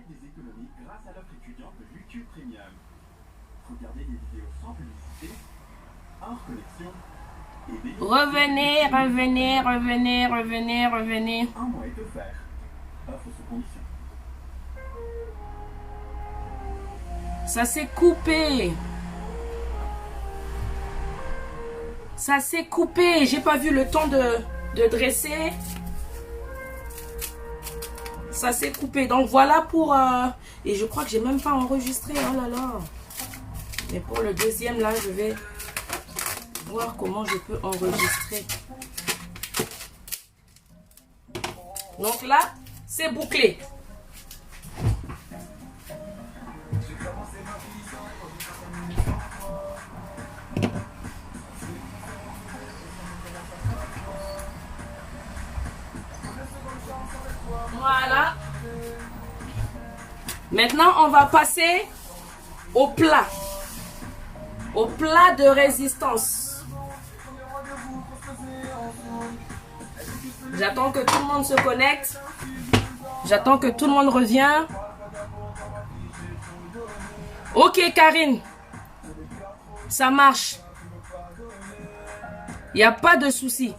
Faites des économies grâce à l'offre étudiante de YouTube Premium. Regardez des vidéos sans publicité, hors connexion. Revenez, revenez, revenez, revenez, revenez. Un mois est offert. Offre sous condition. Ça s'est coupé. Ça s'est coupé. J'ai pas vu le temps de dresser. Ça s'est coupé. Donc voilà pour... et je crois que j'ai même pas enregistré. Oh là là. Mais pour le deuxième là, je vais voir comment je peux enregistrer. Donc là, c'est bouclé. Voilà. Maintenant, on va passer au plat. Au plat de résistance. J'attends que tout le monde se connecte. J'attends que tout le monde revienne. Ok, Karine. Ça marche. Il n'y a pas de souci.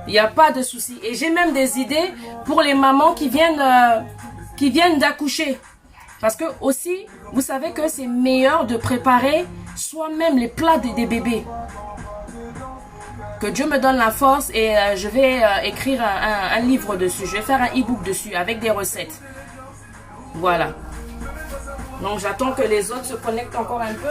Il n'y a pas de souci. Et j'ai même des idées pour les mamans qui viennent d'accoucher. Parce que aussi, vous savez que c'est meilleur de préparer soi-même les plats des bébés. Que Dieu me donne la force et je vais écrire un livre dessus. Je vais faire un e-book dessus avec des recettes. Voilà. Donc j'attends que les autres se connectent encore un peu.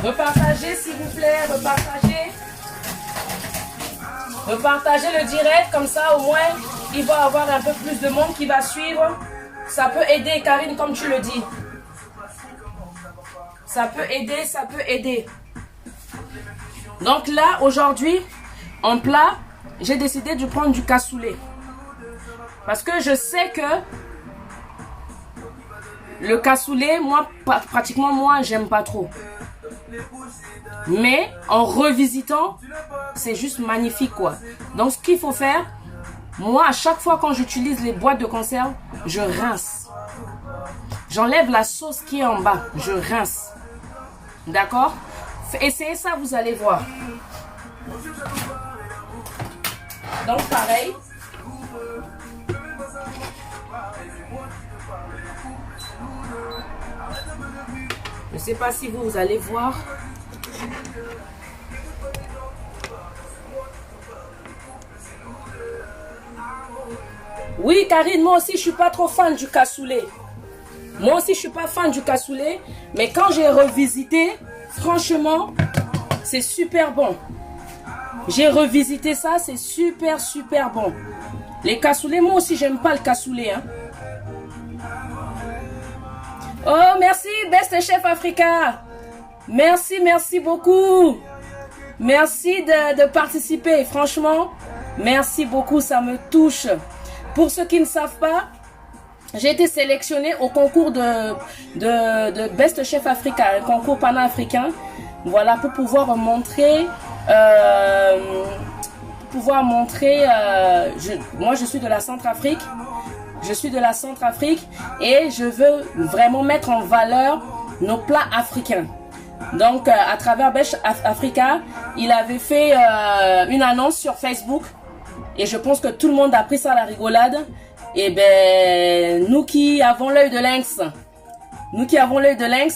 Repartagez s'il vous plaît, repartagez. Repartagez le direct, comme ça au moins il va y avoir un peu plus de monde qui va suivre. Ça peut aider, Karine, comme tu le dis. Ça peut aider, ça peut aider. Donc là, aujourd'hui, en plat, j'ai décidé de prendre du cassoulet. Parce que je sais que le cassoulet, moi, pratiquement, moi, j'aime pas trop. Mais en revisitant, c'est juste magnifique quoi. Donc ce qu'il faut faire, moi à chaque fois quand j'utilise les boîtes de conserve, je rince. J'enlève la sauce qui est en bas, je rince. D'accord? Essayez ça, vous allez voir. Donc pareil. Je ne sais pas si vous allez voir. Oui, Karine, moi aussi, je suis pas trop fan du cassoulet. Moi aussi, je suis pas fan du cassoulet. Mais quand j'ai revisité, franchement, c'est super bon. J'ai revisité ça, c'est super, super bon. Les cassoulets, moi aussi, j'aime pas le cassoulet. Hein. Oh, merci, Best Chef Africa. Merci, merci beaucoup. Merci de participer. Franchement, merci beaucoup, ça me touche. Pour ceux qui ne savent pas, j'ai été sélectionnée au concours de Best Chef Africa, un concours panafricain. Voilà, pour pouvoir montrer... moi, je suis de la Centrafrique. Je suis de la Centrafrique et je veux vraiment mettre en valeur nos plats africains. Donc, à travers Best Africa, il avait fait une annonce sur Facebook et je pense que tout le monde a pris ça à la rigolade. Et ben, nous qui avons l'œil de lynx,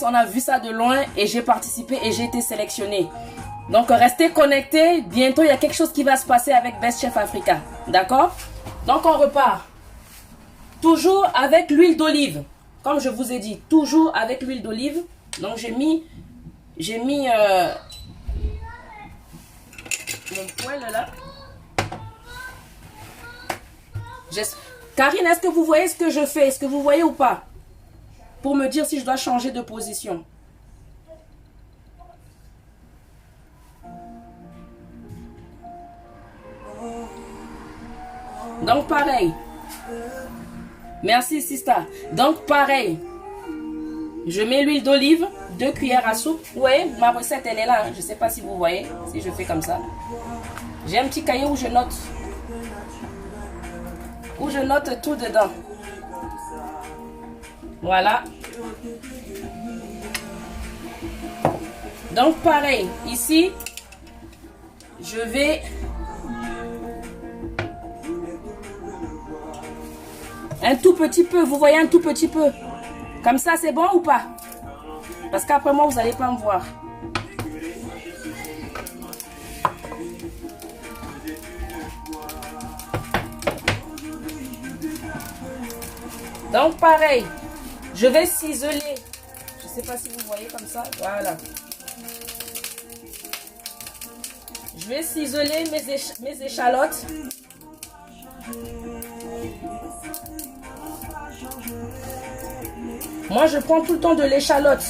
on a vu ça de loin et j'ai participé et j'ai été sélectionnée. Donc, restez connectés. Bientôt, il y a quelque chose qui va se passer avec Best Chef Africa. D'accord? Donc, on repart. Toujours avec l'huile d'olive. Comme je vous ai dit, toujours avec l'huile d'olive. Donc, j'ai mis mon poêle là. Karine, est-ce que vous voyez ce que je fais? Est-ce que vous voyez ou pas? Pour me dire si je dois changer de position. Donc pareil. Merci Sista. Donc pareil. Je mets l'huile d'olive, 2 cuillères à soupe. Ouais, ma recette elle est là. Hein. Je ne sais pas si vous voyez, si je fais comme ça. J'ai un petit cahier où je note. Où je note tout dedans. Voilà. Donc pareil, ici, je vais un tout petit peu, vous voyez, un tout petit peu. Comme ça, c'est bon ou pas? Parce qu'après moi, vous n'allez pas me voir. Donc pareil, je vais ciseler. Je ne sais pas si vous voyez comme ça. Voilà. Je vais ciseler mes échalotes. Moi, je prends tout le temps de l'échalote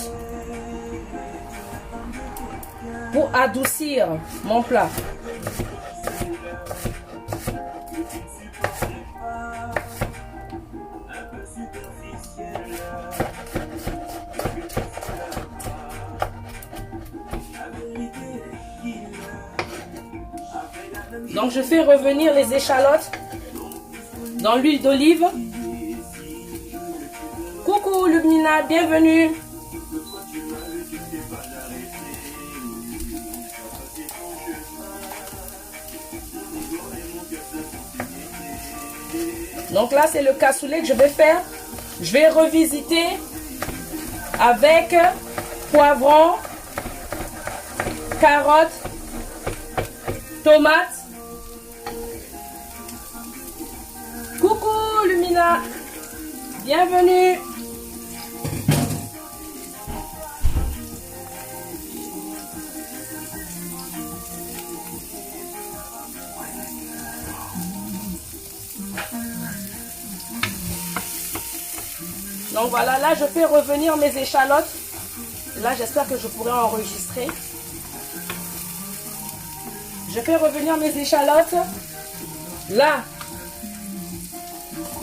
pour adoucir mon plat. Donc, je fais revenir les échalotes dans l'huile d'olive. Coucou Lumina, bienvenue. Donc là, c'est le cassoulet que je vais faire. Je vais revisiter avec poivron, carottes, tomates. Coucou Lumina, bienvenue. Donc voilà, là je fais revenir mes échalotes. Là j'espère que je pourrai enregistrer. Je fais revenir mes échalotes. Là,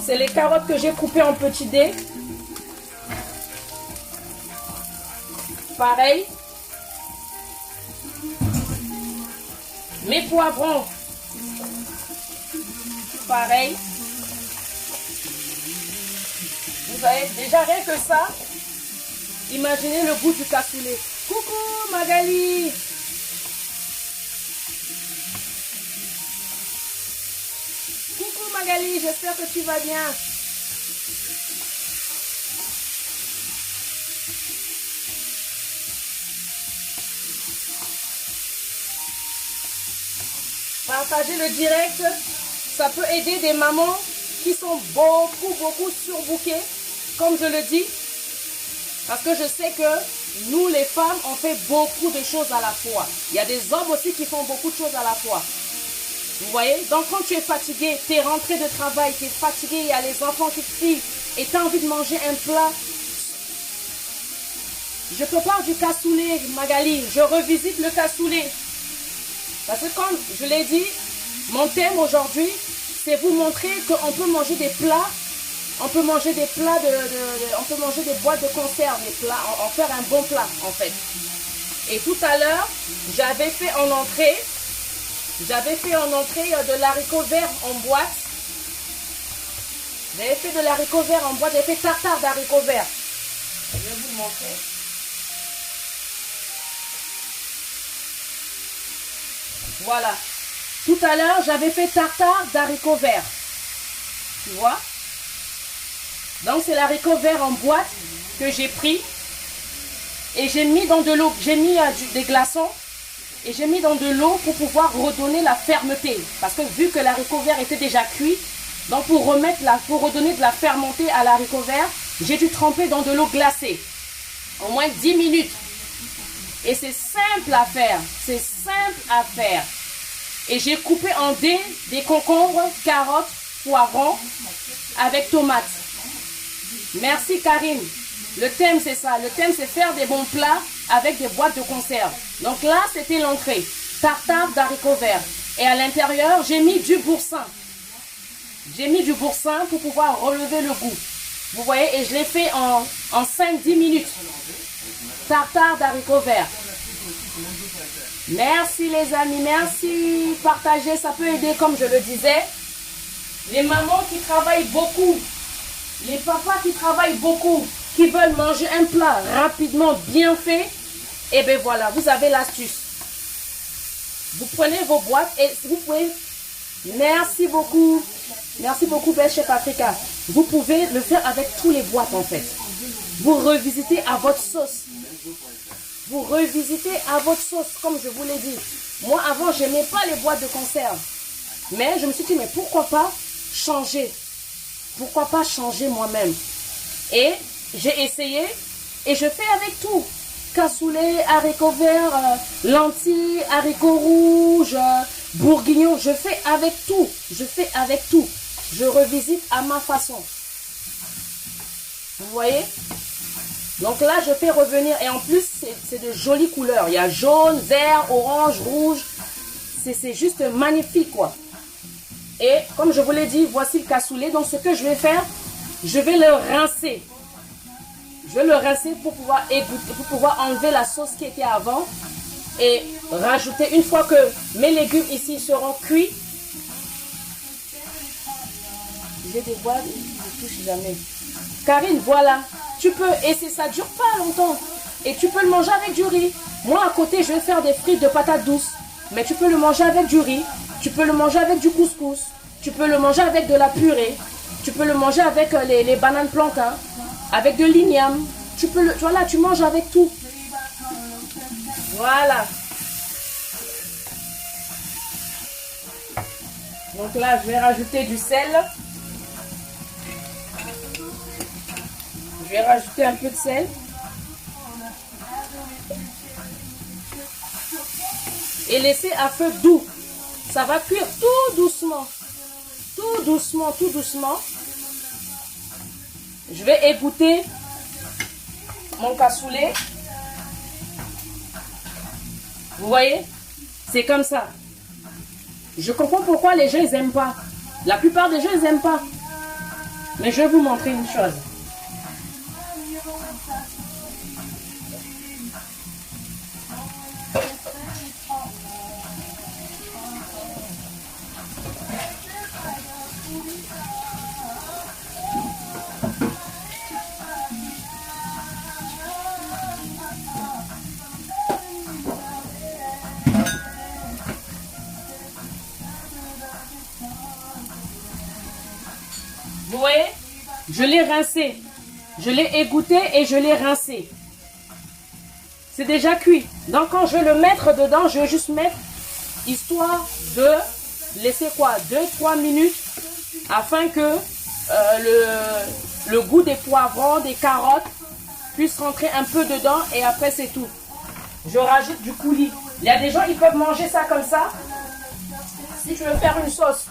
c'est les carottes que j'ai coupées en petits dés. Pareil. Mes poivrons. Pareil. Vous avez déjà rien que ça. Imaginez le goût du cassoulet. Coucou Magali. Coucou Magali, j'espère que tu vas bien. Partagez le direct, ça peut aider des mamans qui sont beaucoup surbookées, comme je le dis. Parce que je sais que nous, les femmes, on fait beaucoup de choses à la fois. Il y a des hommes aussi qui font beaucoup de choses à la fois. Vous voyez? Donc quand tu es fatigué, tu es rentré de travail, tu es fatigué, il y a les enfants qui te crient et tu as envie de manger un plat. Je prépare du cassoulet, Magali. Je revisite le cassoulet. Parce que comme je l'ai dit, mon thème aujourd'hui, c'est vous montrer qu'on peut manger des plats. On peut manger des plats on peut manger des boîtes de conserve, des plats, en faire un bon plat en fait. Et tout à l'heure, j'avais fait en entrée de l'haricot vert en boîte. J'avais fait de l'haricot vert en boîte, j'avais fait tartare d'haricot vert. Je vais vous le montrer. Voilà. Tout à l'heure, j'avais fait tartare d'haricots verts. Tu vois? Donc, c'est l'haricot vert en boîte que j'ai pris. Et j'ai mis dans de l'eau. J'ai mis des glaçons. Et j'ai mis dans de l'eau pour pouvoir redonner la fermeté. Parce que vu que l'haricot vert était déjà cuit, donc pour redonner de la fermeté à l'haricot vert, j'ai dû tremper dans de l'eau glacée. Au moins 10 minutes. Et c'est simple à faire. C'est simple à faire. Et j'ai coupé en dés des concombres, carottes, poivrons avec tomates. Merci Karine. Le thème c'est ça. Le thème c'est faire des bons plats avec des boîtes de conserve. Donc là c'était l'entrée. Tartare d'haricots verts. Et à l'intérieur j'ai mis du boursin. J'ai mis du boursin pour pouvoir relever le goût. Vous voyez, et je l'ai fait en 5-10 minutes. Tartare d'haricots verts. Merci les amis, merci. Partagez, ça peut aider comme je le disais. Les mamans qui travaillent beaucoup, les papas qui travaillent beaucoup, qui veulent manger un plat rapidement, bien fait, et bien voilà, vous avez l'astuce. Vous prenez vos boîtes et vous pouvez... Merci beaucoup, Belle Chef Africa. Vous pouvez le faire avec tous les boîtes en fait. Vous revisitez à votre sauce. Vous revisitez à votre sauce, comme je vous l'ai dit. Moi, avant, je n'aimais pas les boîtes de conserve. Mais je me suis dit, mais pourquoi pas changer? Pourquoi pas changer moi-même? Et j'ai essayé et je fais avec tout. Cassoulet, haricots verts, lentilles, haricots rouges, bourguignons. Je fais avec tout. Je fais avec tout. Je revisite à ma façon. Vous voyez? Donc là, je fais revenir. Et en plus, c'est de jolies couleurs. Il y a jaune, vert, orange, rouge. C'est juste magnifique, quoi. Et comme je vous l'ai dit, voici le cassoulet. Donc ce que je vais faire, je vais le rincer. Je vais le rincer pour pouvoir égoutter, pour pouvoir enlever la sauce qui était avant. Et rajouter, une fois que mes légumes ici seront cuits. J'ai des boîtes, je ne touche jamais. Karine, voilà. Tu peux, et ça ne dure pas longtemps. Et tu peux le manger avec du riz. Moi, à côté, je vais faire des frites de patates douces. Mais tu peux le manger avec du riz. Tu peux le manger avec du couscous. Tu peux le manger avec de la purée. Tu peux le manger avec les bananes plantains. Avec de l'igname. Tu peux le, voilà, tu manges avec tout. Voilà. Donc là, je vais rajouter du sel. Je vais rajouter un peu de sel. Et laisser à feu doux. Ça va cuire tout doucement. Tout doucement, tout doucement. Je vais égoutter mon cassoulet. Vous voyez? C'est comme ça. Je comprends pourquoi les gens ils n'aiment pas. La plupart des gens ils n'aiment pas. Mais je vais vous montrer une chose. Vous voyez? Je l'ai rincé. Je l'ai égoutté et je l'ai rincé. C'est déjà cuit. Donc quand je vais le mettre dedans, je vais juste mettre histoire de laisser quoi? 2-3 minutes afin que le goût des poivrons, des carottes puisse rentrer un peu dedans et après c'est tout. Je rajoute du coulis. Il y a des gens qui peuvent manger ça comme ça. Si tu veux faire une sauce,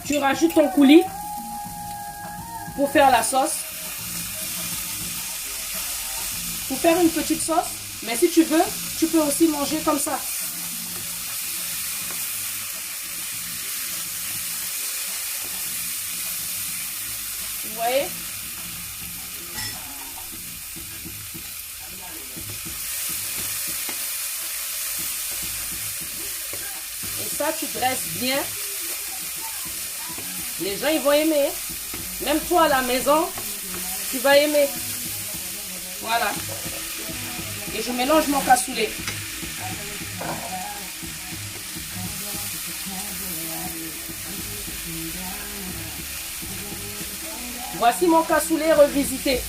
tu rajoutes ton coulis pour faire la sauce. Pour faire une petite sauce. Mais si tu veux, tu peux aussi manger comme ça. Vous voyez? Et ça, tu dresses bien. Les gens, ils vont aimer. Même toi à la maison, tu vas aimer. Voilà. Et je mélange mon cassoulet. Voici mon cassoulet revisité.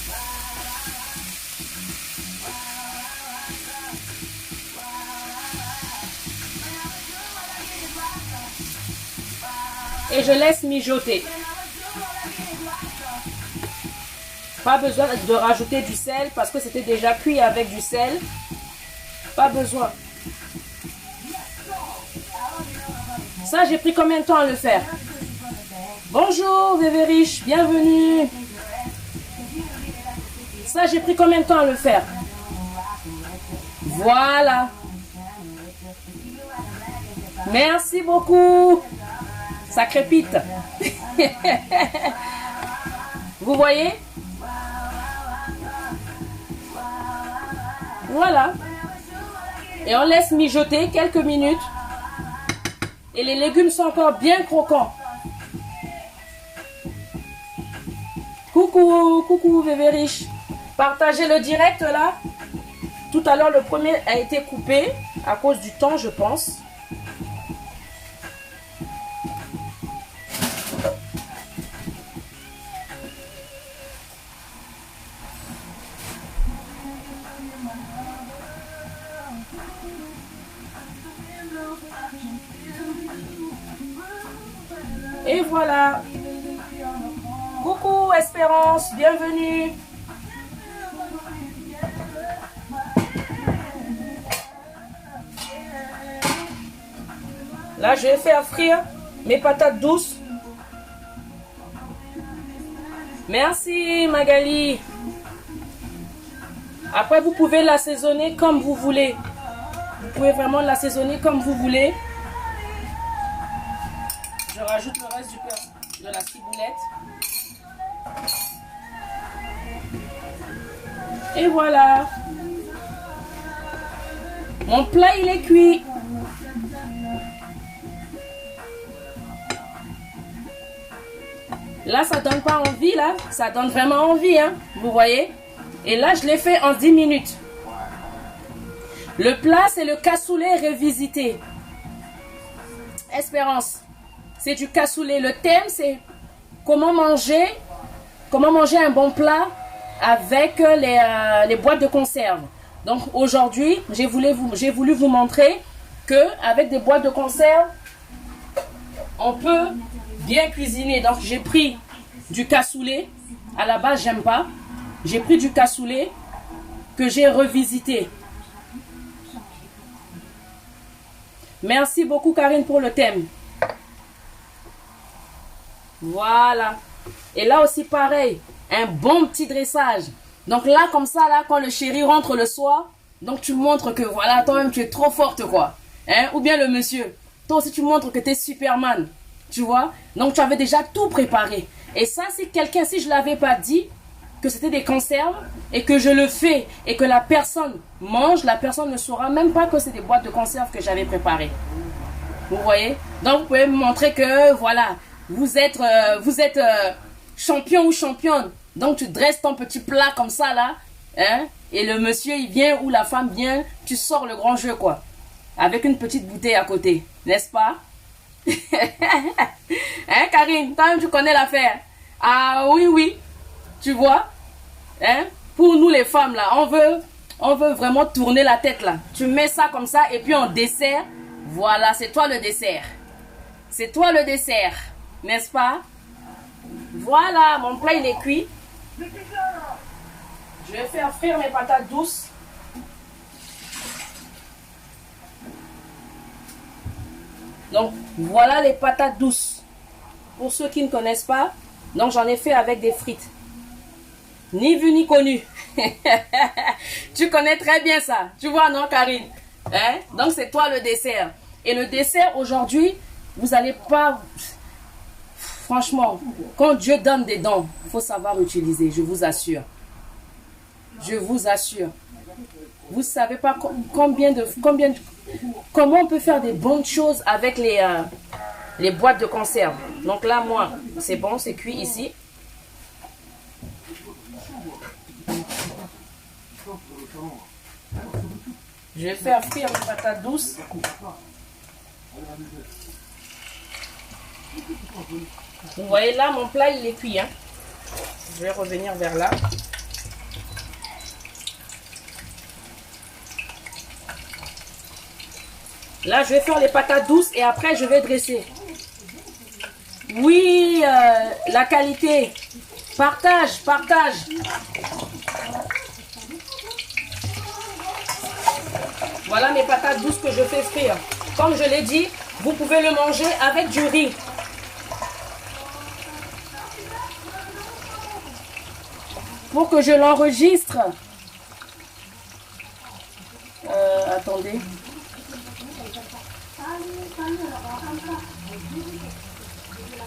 Et je laisse mijoter. Pas besoin de rajouter du sel parce que c'était déjà cuit avec du sel. Pas besoin. Ça, j'ai pris combien de temps à le faire? Bonjour, Vévérich, bienvenue. Ça, j'ai pris combien de temps à le faire? Voilà. Merci beaucoup. Ça crépite. Vous voyez? Voilà. Et on laisse mijoter quelques minutes. Et les légumes sont encore bien croquants. Coucou, coucou bébé riche. Partagez le direct là. Tout à l'heure, le premier a été coupé à cause du temps, je pense. Et voilà. Coucou Espérance, bienvenue. Là, je vais faire frire mes patates douces. Merci Magali. Après, vous pouvez l'assaisonner comme vous voulez. Vous pouvez vraiment l'assaisonner comme vous voulez. Je rajoute le reste du beurre de la ciboulette. Et voilà. Mon plat, il est cuit. Là, ça donne pas envie, là. Ça donne vraiment envie, hein. Vous voyez? Et là, je l'ai fait en 10 minutes. Le plat, c'est le cassoulet revisité. Espérance. C'est du cassoulet. Le thème, c'est comment manger un bon plat avec les boîtes de conserve. Donc, aujourd'hui, j'ai voulu vous montrer que avec des boîtes de conserve, on peut bien cuisiner. Donc, j'ai pris du cassoulet. À la base, j'aime pas. J'ai pris du cassoulet que j'ai revisité. Merci beaucoup, Karine, pour le thème. Voilà. Et là aussi, pareil. Un bon petit dressage. Donc là, comme ça, là, quand le chéri rentre le soir, donc tu montres que, voilà, toi-même, tu es trop forte, quoi. Hein? Ou bien le monsieur. Toi aussi, tu montres que tu es Superman. Tu vois? Donc, tu avais déjà tout préparé. Et ça, si je ne l'avais pas dit, que c'était des conserves, et que je le fais, et que la personne mange, la personne ne saura même pas que c'est des boîtes de conserve que j'avais préparées. Vous voyez? Donc, vous pouvez me montrer que, voilà, vous êtes champion ou championne. Donc, tu dresses ton petit plat comme ça, là, hein, et le monsieur, il vient, ou la femme vient, tu sors le grand jeu, quoi. Avec une petite bouteille à côté, n'est-ce pas? Hein, Karine, toi-même, tu connais l'affaire. Ah, oui, oui. Tu vois? Hein? Pour nous, les femmes, là, on veut vraiment tourner la tête, là. Tu mets ça comme ça, et puis en dessert, voilà, c'est toi le dessert. C'est toi le dessert, n'est-ce pas? Voilà, mon plat, il est cuit. Je vais faire frire mes patates douces. Donc, voilà les patates douces. Pour ceux qui ne connaissent pas, donc j'en ai fait avec des frites. Ni vu ni connu. Tu connais très bien ça. Tu vois, non, Karine? Hein? Donc, c'est toi le dessert. Et le dessert, aujourd'hui, vous n'allez pas... Franchement, quand Dieu donne des dons, il faut savoir utiliser, je vous assure. Je vous assure. Vous ne savez pas comment on peut faire des bonnes choses avec les boîtes de conserve. Donc là, moi, c'est bon, c'est cuit ici. Je vais faire frire mes patates douces. Vous voyez là, mon plat, il est cuit. Hein. Je vais revenir vers là. Là, je vais faire les patates douces et après, je vais dresser. Oui, la qualité. Partage, partage. Voilà mes patates douces que je fais frire. Comme je l'ai dit, vous pouvez le manger avec du riz. Pour que je l'enregistre. Attendez.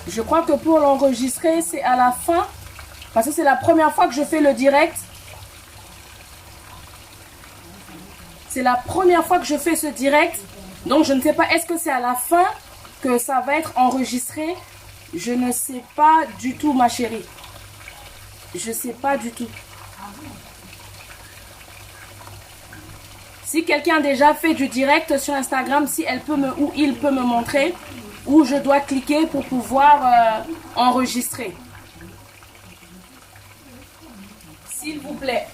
Je crois que pour l'enregistrer, c'est à la fin. Parce que c'est la première fois que je fais le direct. C'est la première fois que je fais ce direct. Donc, je ne sais pas, est-ce que c'est à la fin que ça va être enregistré? Je ne sais pas du tout, ma chérie. Je ne sais pas du tout. Si quelqu'un a déjà fait du direct sur Instagram, si elle peut ou il peut me montrer où je dois cliquer pour pouvoir enregistrer. S'il vous plaît.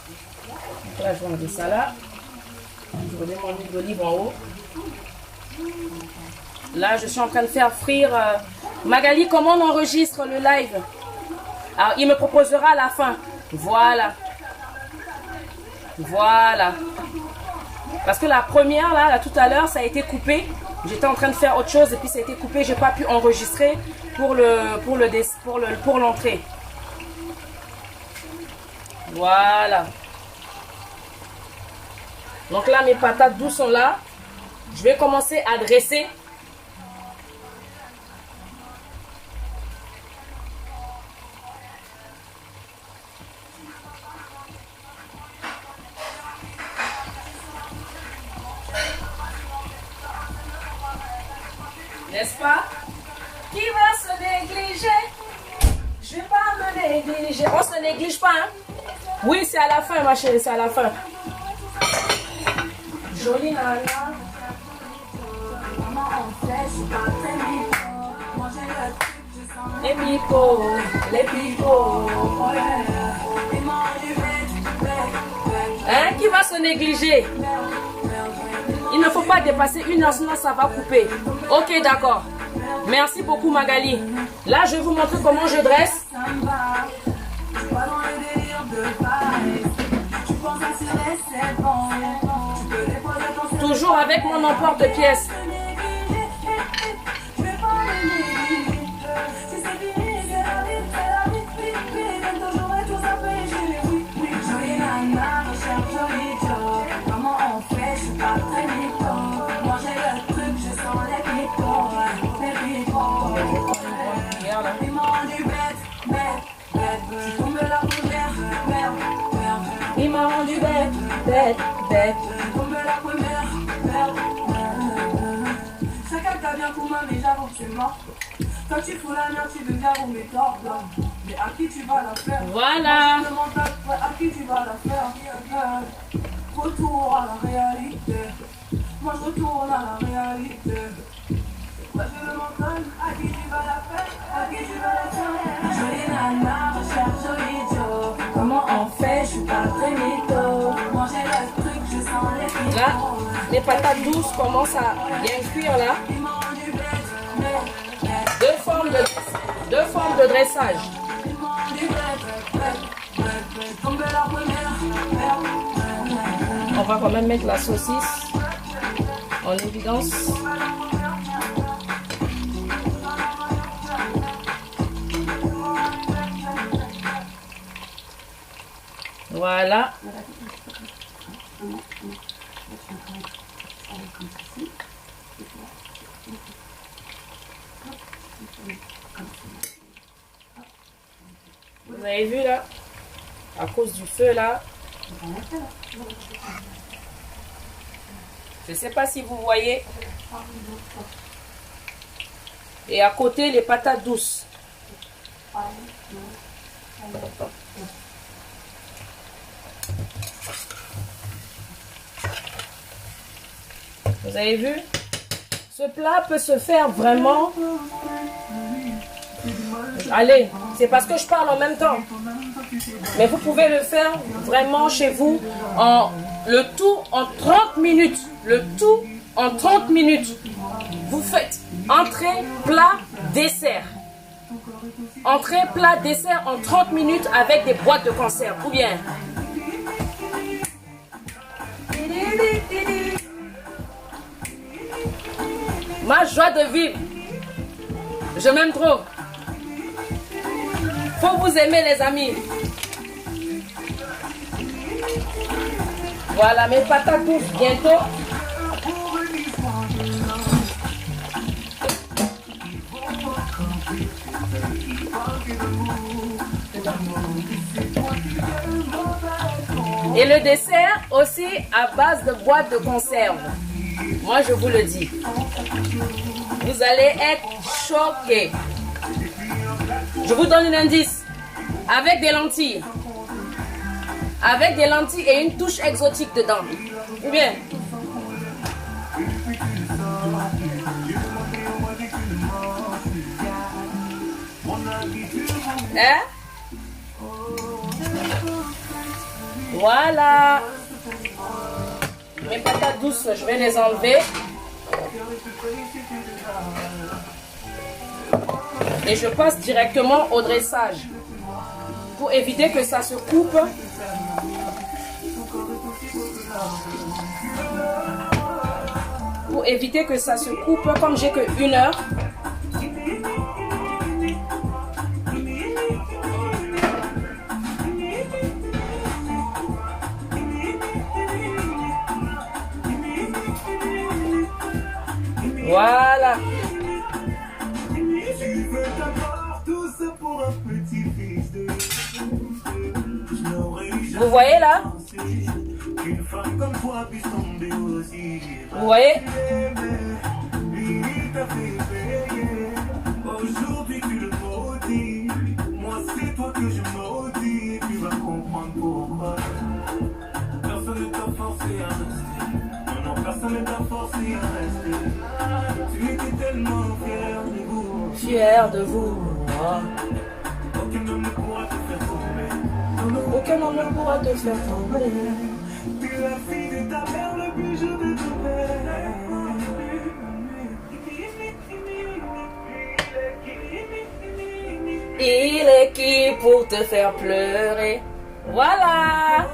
Là, je vais enlever ça là. Je remets mon huile d'olive en haut. Là, je suis en train de faire frire. Magali, comment on enregistre le live? Alors, il me proposera à la fin. Voilà. Voilà. Parce que la première, là tout à l'heure, ça a été coupé. J'étais en train de faire autre chose et puis ça a été coupé. J'ai pas pu enregistrer pour l'entrée. Voilà. Donc là, mes patates douces sont là. Je vais commencer à dresser. N'est-ce pas? Qui va se négliger? Je vais pas me négliger. On se néglige pas, hein? Oui, c'est à la fin, ma chérie, c'est à la fin. Jolie nana. Les picots, les picots. Hein? Qui va se négliger? Il ne faut pas dépasser 1 heure, sinon ça va couper. Ok, d'accord. Merci beaucoup, Magali. Là, je vais vous montrer comment je dresse. Toujours avec mon emporte-pièce. Il m'a rendu bête, bête, bête. Chacun t'a bien pour moi, mais j'avoue que c'est mort. Quand tu fous la merde, tu deviens au méthode. Mais à qui tu vas la faire? Voilà. Moi, je me demande à qui tu vas la faire. Retour à la réalité. Moi, je retourne à la réalité. Moi, je me demande à qui tu vas la faire. À qui tu vas la faire? Jolie nana, recherche joli Joe. Comment on fait? Je suis pas très mytho. Manger le truc, je sens les pieds. Là, les patates douces commencent à bien cuire là. Deux formes de dressage. On va quand même mettre la saucisse en évidence. Voilà. Vous avez vu là, à cause du feu là. Je ne sais pas si vous voyez. Et à côté, les patates douces. Vous avez vu? Ce plat peut se faire vraiment... Allez, c'est parce que je parle en même temps. Mais vous pouvez le faire vraiment chez vous. Le tout en 30 minutes. Le tout en 30 minutes. Vous faites entrée, plat, dessert. Entrée, plat, dessert en 30 minutes avec des boîtes de conserve. Ou bien... Ma joie de vivre. Je m'aime trop. Faut vous aimer, les amis. Voilà, mes patates douces bientôt. Et le dessert aussi à base de boîte de conserve. Moi, je vous le dis. Vous allez être choqués. Je vous donne un indice. Avec des lentilles. Avec des lentilles et une touche exotique dedans. Ou bien? Hein? Voilà. Mes patates douces, je vais les enlever. Et je passe directement au dressage. Pour éviter que ça se coupe. Pour éviter que ça se coupe, comme j'ai que 1 heure. Voilà. Vous voyez là? Vous voyez? Aujourd'hui tu le maudis. Moi c'est toi que je maudis. Tu vas comprendre pourquoi. Personne ne t'a forcé à rester. Non, personne ne t'a forcé à rester. Tu étais tellement fier de vous. Fier de vous. Aucun homme ne pourra te faire tomber. Aucun homme ne pourra te faire tomber. Tu es la fille de ta mère, le bijou de ton père. Il est qui pour te faire pleurer? Voilà.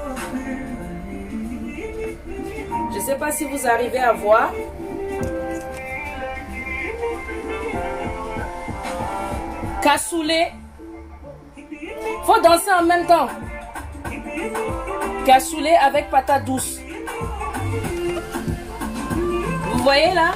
Je ne sais pas si vous arrivez à voir. Cassoulet. Faut danser en même temps. Cassoulet avec patate douce. Vous voyez là?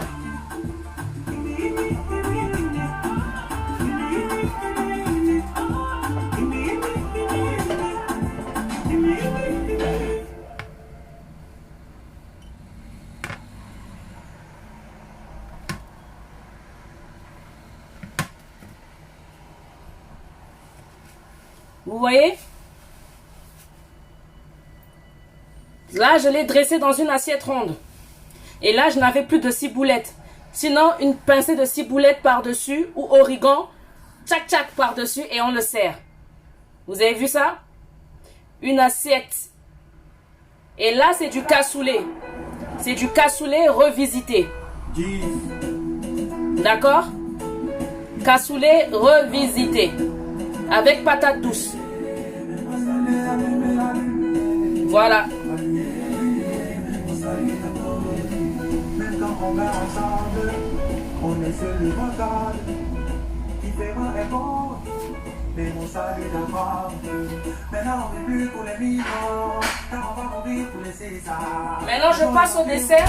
Vous voyez? Là, je l'ai dressé dans une assiette ronde. Et là, je n'avais plus de ciboulettes. Sinon, une pincée de ciboulette par-dessus ou origan, tchac tchac par-dessus et on le sert. Vous avez vu ça? Une assiette. Et là, c'est du cassoulet. C'est du cassoulet revisité. D'accord? Cassoulet revisité. Avec patate douce. Voilà. Maintenant on va ensemble, on est seul le mental. Différent est bon, mais mon salut d'abord. Maintenant on n'est plus pour les vivants, car on va mourir pour laisser ça. Maintenant je passe au dessert.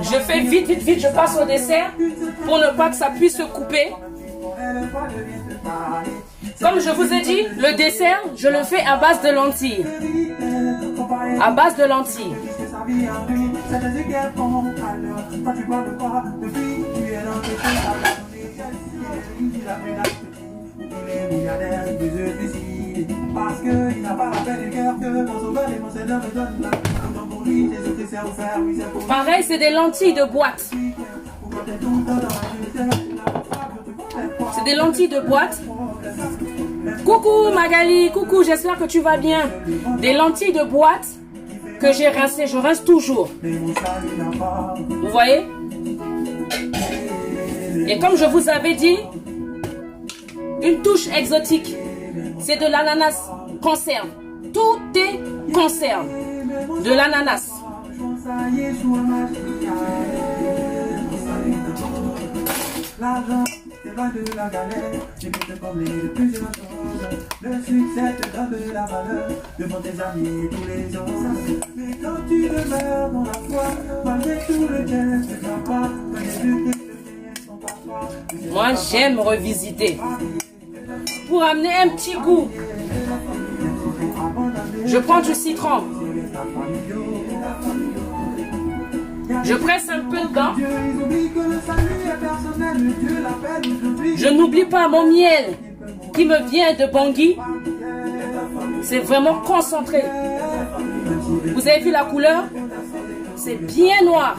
Je fais vite, vite, vite, je passe au dessert pour ne pas que ça puisse se couper. Comme je vous ai dit, le dessert, je le fais à base de lentilles. À base de lentilles. Pareil, c'est des lentilles de boîte. C'est des lentilles de boîte. Coucou Magali, coucou, j'espère que tu vas bien. Des lentilles de boîte que j'ai rincées, je rince toujours. Vous voyez? Et comme je vous avais dit, une touche exotique, c'est de l'ananas conserve. Tout est conserve. De l'ananas. L'argent, c'est loin de la galère. J'ai pu te combler de plusieurs choses. Le succès te donne de la valeur devant tes amis et tous les autres. Mais quand tu demeures dans la foi, malgré tout le geste de ta part, quand les luttes de tes sont parfois, Moi, j'aime revisiter. Pour amener un petit goût, je prends du citron. Je presse un peu dedans. Je n'oublie pas mon miel qui me vient de Bangui. C'est vraiment concentré. Vous avez vu la couleur? C'est bien noir.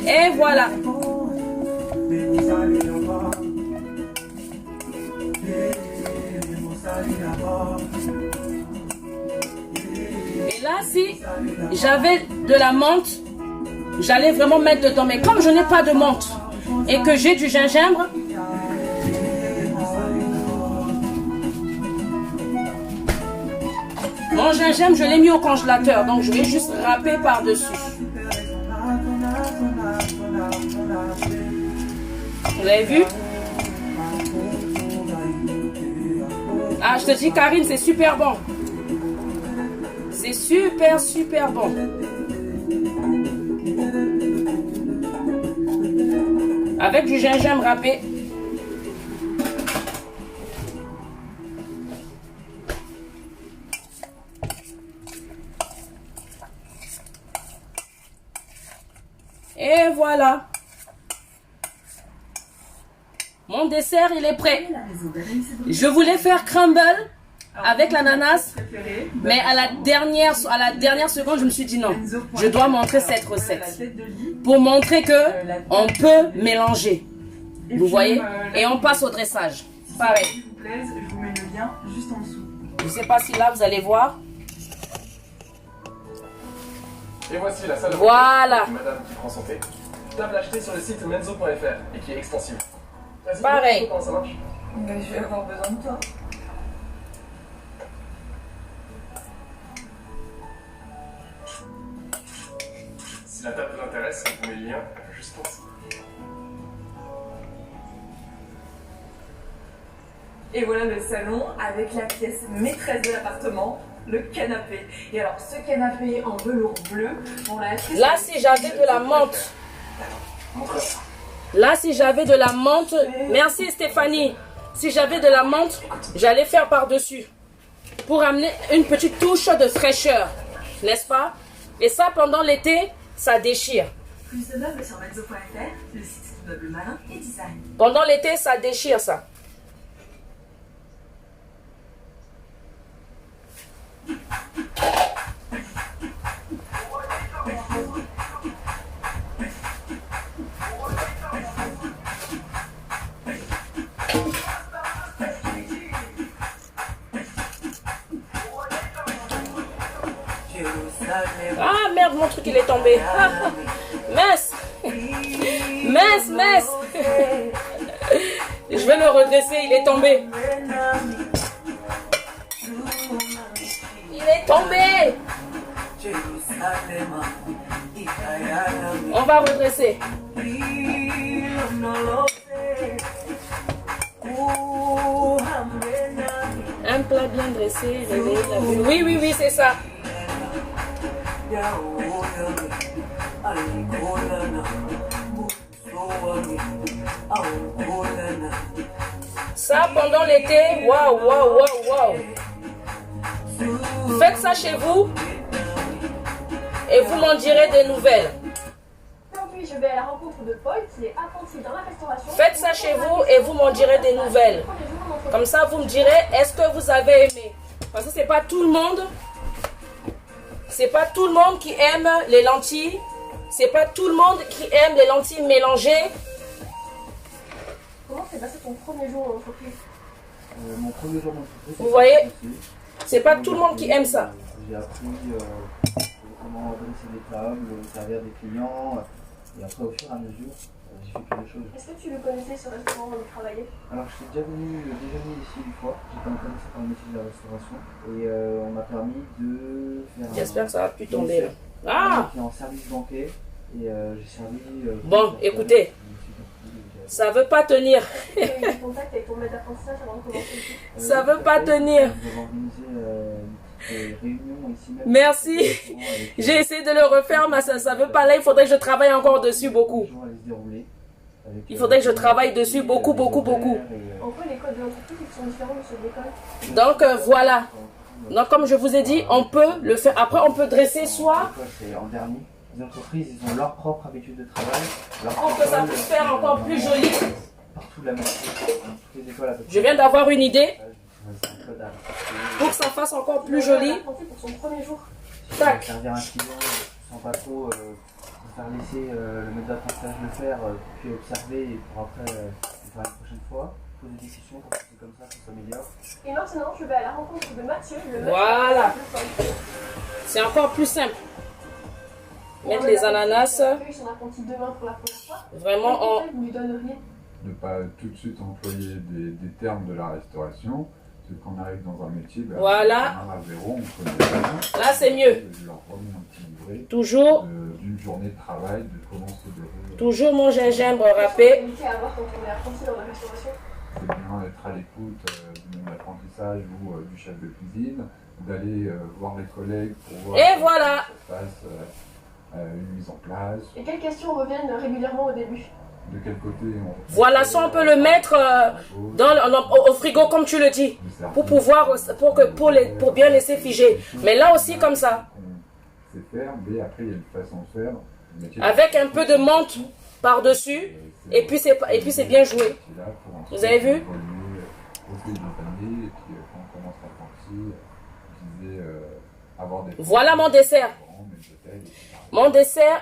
Et voilà. Et là, si j'avais de la menthe, j'allais vraiment mettre dedans. Mais comme je n'ai pas de menthe et que j'ai du gingembre, mon gingembre, je l'ai mis au congélateur. Donc, je vais juste râper par-dessus. Vous avez vu? Ah, je te dis, Karine, c'est super bon. C'est super, super bon. Avec du gingembre râpé. Et voilà. Mon dessert, il est prêt. Je voulais faire crumble avec l'ananas, mais à la dernière seconde, je me suis dit non. Je dois montrer cette recette pour montrer que on peut mélanger. Vous voyez? Et on passe au dressage. Pareil. S'il vous plaît, je vous mets le lien juste en dessous. Je ne sais pas si là, vous allez voir. Et voici la salle de Voilà. Madame qui prend son thé. Table achetée sur le site menzo.fr et qui est extensible. Pareil. Comment ça marche? Mais je vais avoir besoin de toi. Si la table vous intéresse, vous mettez le lien juste en dessous. Et voilà le salon avec la pièce maîtresse de l'appartement, le canapé. Et alors ce canapé en velours bleu, on l'a acheté. Là, si j'avais de la menthe. Là, si j'avais de la menthe. Merci Stéphanie. Si j'avais de la menthe, j'allais faire par-dessus. Pour amener une petite touche de fraîcheur. N'est-ce pas? Et ça, pendant l'été, ça déchire. Plus de meubles sur menzo.fr, le site de meubles malin et design. Pendant l'été, ça déchire ça. Ah merde, mon truc il est tombé. Mince. Mince, mince. Je vais le redresser, il est tombé. Il est tombé. On va redresser. Un plat bien dressé, réveiller la vue. Oui, oui, oui, c'est ça. Ça pendant l'été, waouh, waouh, waouh, waouh. Faites ça chez vous et vous m'en direz des nouvelles. Aujourd'hui, je vais à la rencontre de Paul qui est apprenti dans la restauration. Faites ça chez vous et vous m'en direz des nouvelles. Comme ça, vous me direz, est-ce que vous avez aimé? Parce que c'est pas tout le monde. C'est pas tout le monde qui aime les lentilles. C'est pas tout le monde qui aime les lentilles mélangées. Comment s'est passé ton premier jour en entreprise? Mon premier jour d'entreprise. Vous voyez? C'est pas tout le monde qui aime ça. J'ai appris comment dresser des tables, servir des clients. Et après, au fur et à mesure, j'ai fait plein de choses. Est-ce que tu le connaissais ce restaurant où il travaillait? Alors, je suis déjà venu déjeuner ici une fois. J'étais intéressé par le métier de la restauration. Et on m'a permis de faire. J'espère que ça va plus tomber là. Ah! Qui est en service banquet. Et j'ai servi. Bon, écoutez. Ça veut pas tenir. Tu as eu contact avec ton maître d'apprentissage avant de commencer ici? Ça veut pas tenir. Vous avez organisé une petite des réunions ici même. Merci. J'ai essayé de le refaire, mais ça ne veut pas là. Il faudrait que je travaille encore dessus beaucoup. Il faudrait que je travaille dessus beaucoup. En quoi les codes de l'entreprise sont différents de ceux de l'école? Donc voilà. Donc comme je vous ai dit, on peut le faire. Après, on peut dresser soit... C'est en dernier. Les entreprises, ils ont leur propre habitude de travail. On peut ça peut faire encore plus joli. Partout de la moitié. Toutes les écoles à peu près. Je viens d'avoir une idée C'est un code à- pour que ça fasse encore plus joli. Pour son premier jour. Tac. Servir un client sans pas trop faire laisser le maître d'apprentissage le faire, puis observer et pour après le faire la prochaine fois. Poser des questions pour que c'est comme ça s'améliore. Et maintenant, je vais à la rencontre de Mathieu, le maître Voilà. de Paul. C'est encore plus simple. Mettre les ananas. Accueille son apprenti demain pour la première fois. Vraiment, Quel conseil vous lui donneriez? Ne pas tout de suite employer des termes de la restauration. Parce que quand on arrive dans un métier, ben, Voilà. on a un zéro, on connaît rien. Là, c'est mieux. Je leur remets un petit livret Toujours, d'une journée de travail, de comment se déroule. toujours mon gingembre Quelle râpé. qualité à avoir quand on est apprenti dans la restauration? C'est bien d'être à l'écoute du monde d'apprentissage ou du chef de cuisine, d'aller voir les collègues pour voir Et voilà. comment ça se passe, une mise en place, Et quelles questions reviennent régulièrement au début? de quel côté on... Voilà, ça on peut le mettre au frigo comme tu le dis, pour pouvoir, pour bien laisser figer. Mais là aussi comme ça, On sait faire, mais après il y a une façon de faire. Le métier avec un peu de menthe par-dessus, et puis c'est bien joué. Vous avez vu? Au fil des années, et puis quand on commence l'apprenti, je disais avoir des... Voilà mon dessert. Mon dessert,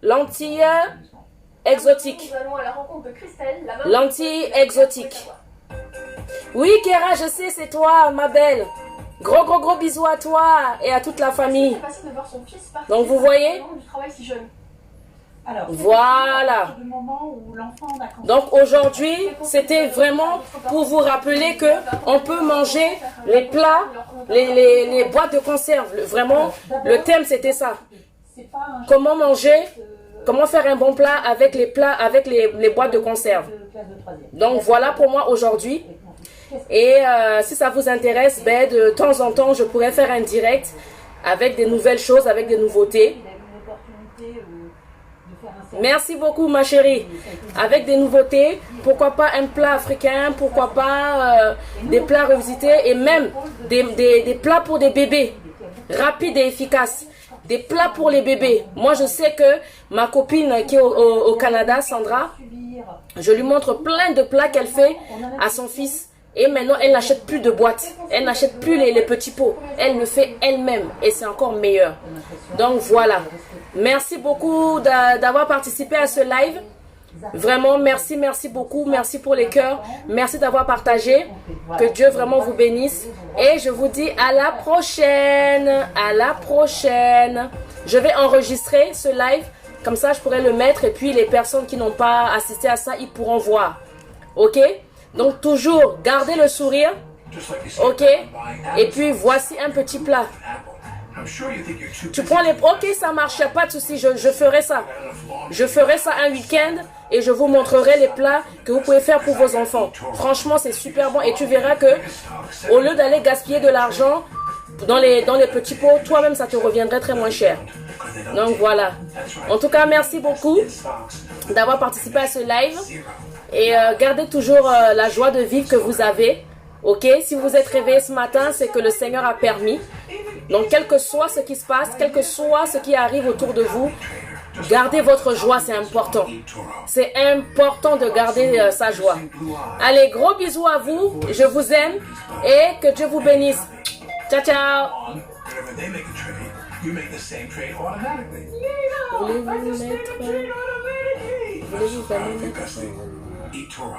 lentilles exotiques. Nous allons à la rencontre de Christelle, la maman. Lentilles exotiques. Oui, Kéra, je sais, c'est toi, ma belle. Gros bisous à toi et à toute la famille. C'est facile de voir son fils partir Donc vous voyez? du travail si jeune. Alors, Voilà. le moment où l'enfant a commencé. Donc aujourd'hui, c'était vraiment pour vous rappeler que on peut manger les plats, les boîtes de conserve. Vraiment, le thème c'était ça. C'est pas un Comment manger, comment faire un bon plat avec les plats, avec les boîtes de conserve. de classe de troisième. Donc voilà pour moi aujourd'hui. Et si ça vous intéresse, ben, de temps en temps, je pourrais faire un direct avec des nouvelles choses, avec des nouveautés. Il a eu une opportunité de faire un service. Merci beaucoup ma chérie. Avec des nouveautés, pourquoi pas un plat africain, pourquoi pas des plats revisités et même des plats pour des bébés, rapides et efficaces. Des plats pour les bébés. Moi je sais que ma copine qui est au Canada, Sandra, je lui montre plein de plats qu'elle fait à son fils. Et maintenant, elle n'achète plus de boîtes. Elle n'achète plus les petits pots. Elle le fait elle-même. Et c'est encore meilleur. Donc voilà. Merci beaucoup d'avoir participé à ce live. Vraiment, merci beaucoup. Merci pour les cœurs. Merci d'avoir partagé. Que Dieu vraiment vous bénisse. Et je vous dis à la prochaine. À la prochaine. Je vais enregistrer ce live. Comme ça, je pourrai le mettre. Et puis, les personnes qui n'ont pas assisté à ça, ils pourront voir. Ok? Donc toujours, gardez le sourire, ok? Et puis voici un petit plat. Tu prends les... Ok, ça marche, pas de souci, je ferai ça. Je ferai ça un week-end et je vous montrerai les plats que vous pouvez faire pour vos enfants. Franchement, c'est super bon et tu verras que au lieu d'aller gaspiller de l'argent dans les petits pots, toi-même, ça te reviendrait très moins cher. Donc voilà. En tout cas, merci beaucoup d'avoir participé à ce live. Et gardez toujours la joie de vivre que vous avez. Ok, si vous êtes réveillé ce matin, c'est que le Seigneur a permis. Donc, quel que soit ce qui se passe, quel que soit ce qui arrive autour de vous, gardez votre joie, c'est important. C'est important de garder sa joie. Allez, gros bisous à vous. Je vous aime et que Dieu vous bénisse. Ciao, ciao. Voulez-vous mettre... Voulez-vous mettre... eToro.